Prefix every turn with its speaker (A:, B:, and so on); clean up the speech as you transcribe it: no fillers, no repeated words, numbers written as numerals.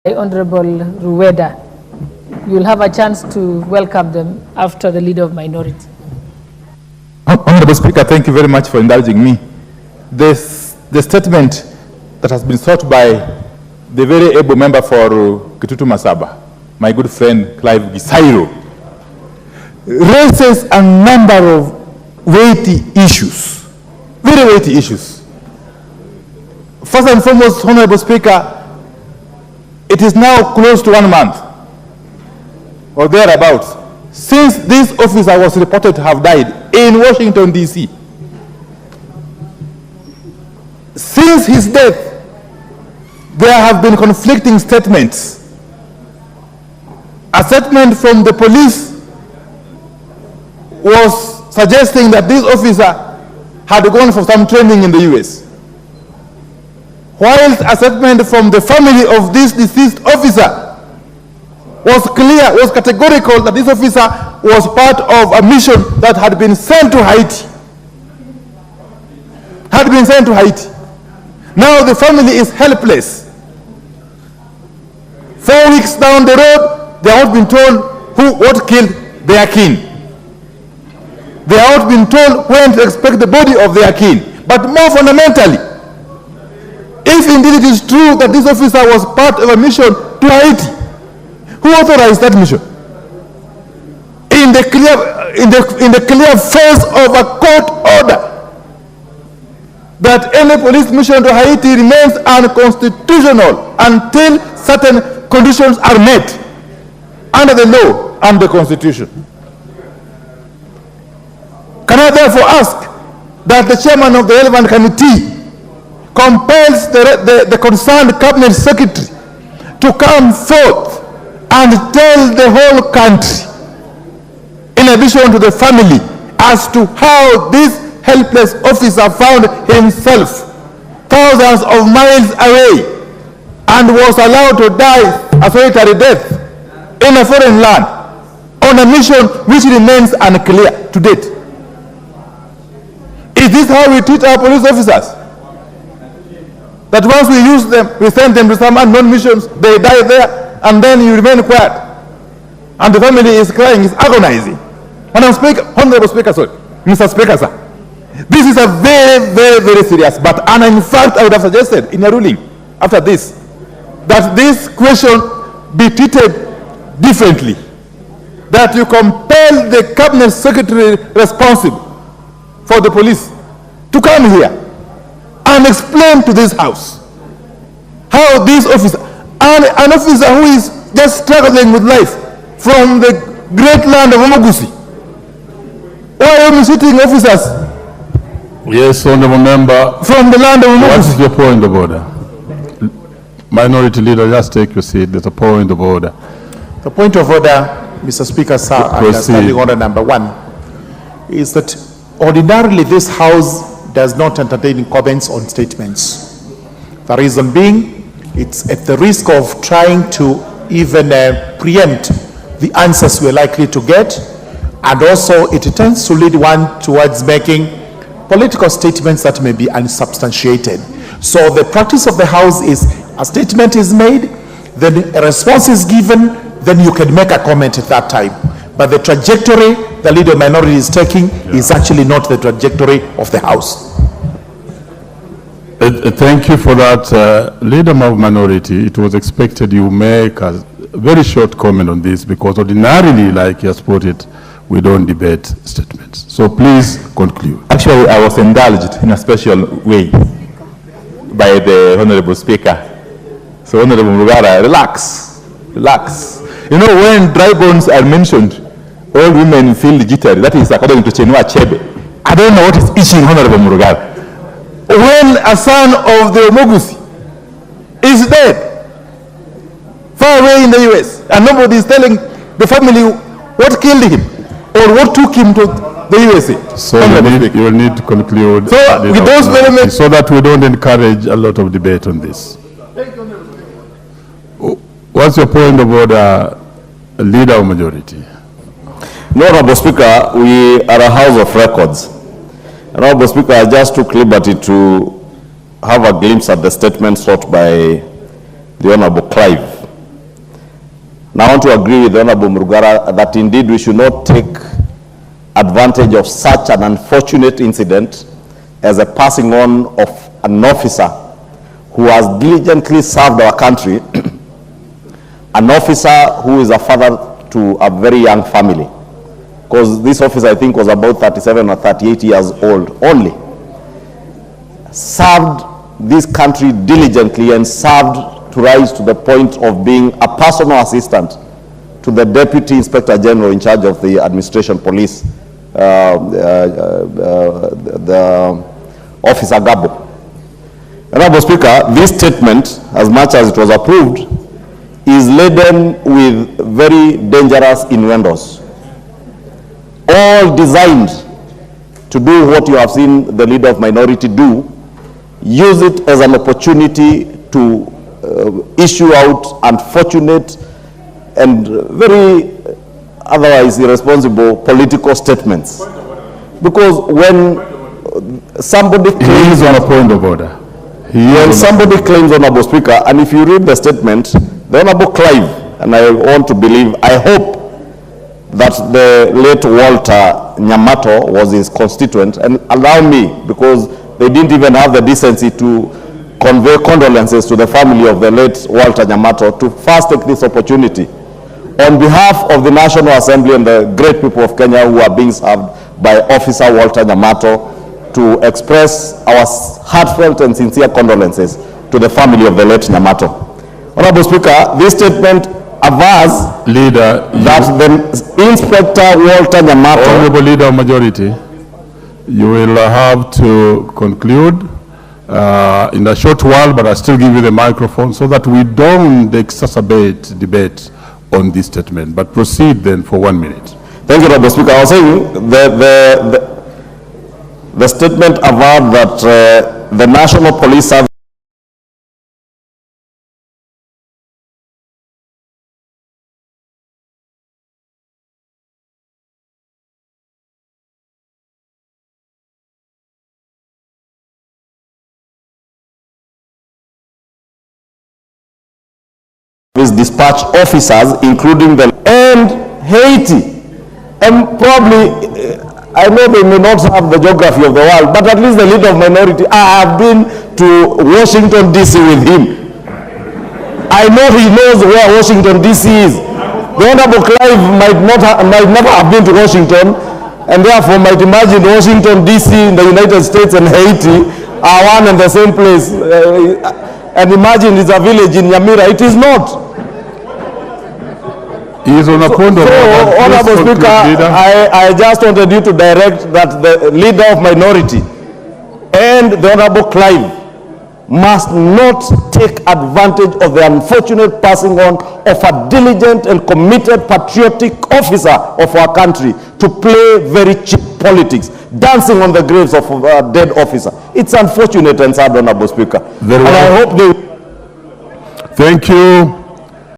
A: Honorable Rueda. You'll have a chance to welcome them after the Leader of Minority.
B: Honorable Speaker, thank you very much for indulging me. The statement that has been sought by the very able member for Kitutu Masaba, my good friend Clive Gisairo, raises a number of weighty issues, very weighty issues. First and foremost, Honorable Speaker, it is now close to 1 month or thereabouts since this officer was reported to have died in Washington, D.C. Since his death, there have been conflicting statements. A statement from the police was suggesting that this officer had gone for some training in the U.S., whilst a statement from the family of this deceased officer was clear, was categorical that this officer was part of a mission that had been sent to Haiti. Now the family is helpless. 4 weeks down the road, they have not been told what killed their kin. They have not been told when to expect the body of their kin. But more fundamentally, if indeed it is true that this officer was part of a mission to Haiti, who authorized that mission? In the clear face of a court order that any police mission to Haiti remains unconstitutional until certain conditions are met under the law and the Constitution. Can I therefore ask that the chairman of the relevant committee compels the concerned cabinet secretary to come forth and tell the whole country, in addition to the family, as to how this helpless officer found himself thousands of miles away and was allowed to die a solitary death in a foreign land on a mission which remains unclear to date. Is this how we treat our police officers? That once we use them, we send them to some unknown missions, they die there, and then you remain quiet. And the family is crying, is agonizing. Honorable Speaker, sorry, Mr. Speaker, sir, this is a very, very, very serious matter. And in fact, I would have suggested in a ruling after this, that this question be treated differently. That you compel the cabinet secretary responsible for the police to come here and explain to this house how this officer, and an officer who is just struggling with life from the great land of Omogusi. Why are you sitting officers?
C: Yes, Honorable Member.
B: From the land of Omogusi.
C: What is your point of order? Minority Leader, just take your seat. There's a point of order.
D: The point of order, Mr. Speaker, sir, understanding order number 1, is that ordinarily this House does not entertain comments on statements. The reason being, it's at the risk of trying to even preempt the answers we're likely to get, and also it tends to lead one towards making political statements that may be unsubstantiated. So the practice of the House is a statement is made, then a response is given, then you can make a comment at that time. But the trajectory the Leader of Minority is taking is actually not the trajectory of the House.
C: Thank you for that. Leader of Minority, it was expected you make a very short comment on this, because ordinarily, like you have put it, we don't debate statements. So please conclude.
B: Actually, I was indulged in a special way by the Honorable Speaker. So Honorable Mugara, relax. You know, when dry bones are mentioned, all women feel jittery. That is according to Chenua Achebe. I don't know what is itching Honorable Murugara. When a son of the Omogusi is dead, far away in the US, and nobody is telling the family what killed him or what took him to the USA.
C: So you will need to conclude.
B: So with those very much,
C: so that we don't encourage a lot of debate on this. What's your point of order, Leader of Majority?
E: No, Honorable Speaker, we are a House of Records. Honorable Speaker, I just took liberty to have a glimpse at the statement sought by the Honorable Clive. And I want to agree with the Honorable Murugara that indeed we should not take advantage of such an unfortunate incident as a passing on of an officer who has diligently served our country, an officer who is a father to a very young family. Because this officer, I think, was about 37 or 38 years old only. Served this country diligently and served to rise to the point of being a personal assistant to the Deputy Inspector General in charge of the Administration Police, the Officer Gabo. Honorable Speaker, this statement, as much as it was approved, is laden with very dangerous innuendos, all designed to do what you have seen the leader of minority do, use it as an opportunity to issue out unfortunate and very otherwise irresponsible political statements. Because when somebody claims...
C: He is on a point of order.
E: When somebody claims, Honorable Speaker, and if you read the statement, the Honorable Clive, and I want to believe, I hope that the late Walter Nyamato was his constituent, and allow me, because they didn't even have the decency to convey condolences to the family of the late Walter Nyamato, to first take this opportunity on behalf of the National Assembly and the great people of Kenya who are being served by Officer Walter Nyamato, to express our heartfelt and sincere condolences to the family of the late Nyamato. Honorable Speaker, this statement avers
C: Leader,
E: that the Inspector Walter Nyamato...
C: Honorable Leader of Majority, you will have to conclude in a short while, but I'll still give you the microphone so that we don't exacerbate debate on this statement. But proceed then for 1 minute.
E: Thank you, Honorable Speaker. I was saying the statement averred that the National Police Service dispatch officers, including the and Haiti, and probably I know they may not have the geography of the world, but at least the leader of minority, I have been to Washington DC with him. I know he knows where Washington DC is. The Honorable Clive might never have been to Washington, and therefore might imagine Washington DC in the United States and Haiti are one and the same place, and imagine it's a village in Nyamira. It is not.
C: He is on a point of order.
E: Honorable Speaker, I just wanted you to direct that the leader of minority and the Honorable Clive must not take advantage of the unfortunate passing on of a diligent and committed patriotic officer of our country to play very cheap politics, dancing on the graves of a dead officer. It's unfortunate and sad, Honorable Speaker.
C: Very well.
E: And I hope they...
C: Thank you.